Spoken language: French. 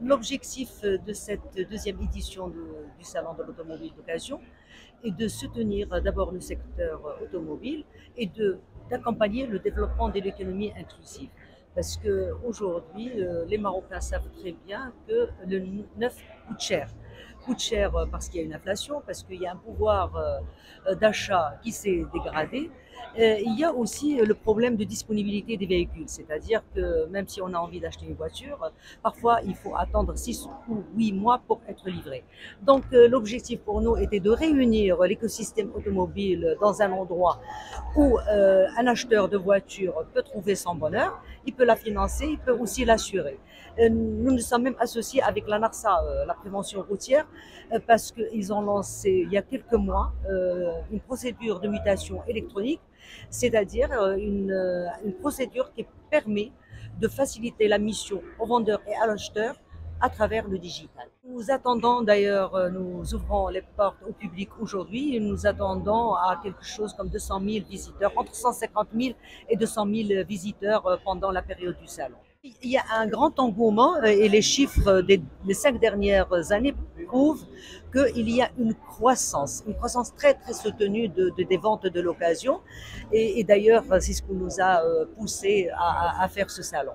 l'objectif de cette deuxième édition du Salon de l'automobile d'occasion est de soutenir d'abord le secteur automobile et d'accompagner le développement de l'économie inclusive. Parce qu'aujourd'hui, les Marocains savent très bien que le neuf coûte cher. Coûte cher parce qu'il y a une inflation, parce qu'il y a un pouvoir d'achat qui s'est dégradé. Il y a aussi le problème de disponibilité des véhicules, c'est-à-dire que même si on a envie d'acheter une voiture, parfois il faut attendre 6 ou 8 mois pour être livré. Donc l'objectif pour nous était de réunir l'écosystème automobile dans un endroit où un acheteur de voiture peut trouver son bonheur, il peut la financer, il peut aussi l'assurer. Nous nous sommes même associés avec la NARSA, la prévention routière, parce qu'ils ont lancé il y a quelques mois une procédure de mutation électronique, c'est-à-dire une procédure qui permet de faciliter la mission aux vendeurs et à l'acheteurs à travers le digital. Nous attendons d'ailleurs, nous ouvrons les portes au public aujourd'hui et nous attendons à quelque chose comme 200 000 visiteurs, entre 150 000 et 200 000 visiteurs pendant la période du salon. Il y a un grand engouement et les chiffres des 5 dernières années prouvent qu'il y a une croissance très très soutenue des ventes de l'occasion et d'ailleurs c'est ce qui nous a poussé à faire ce salon.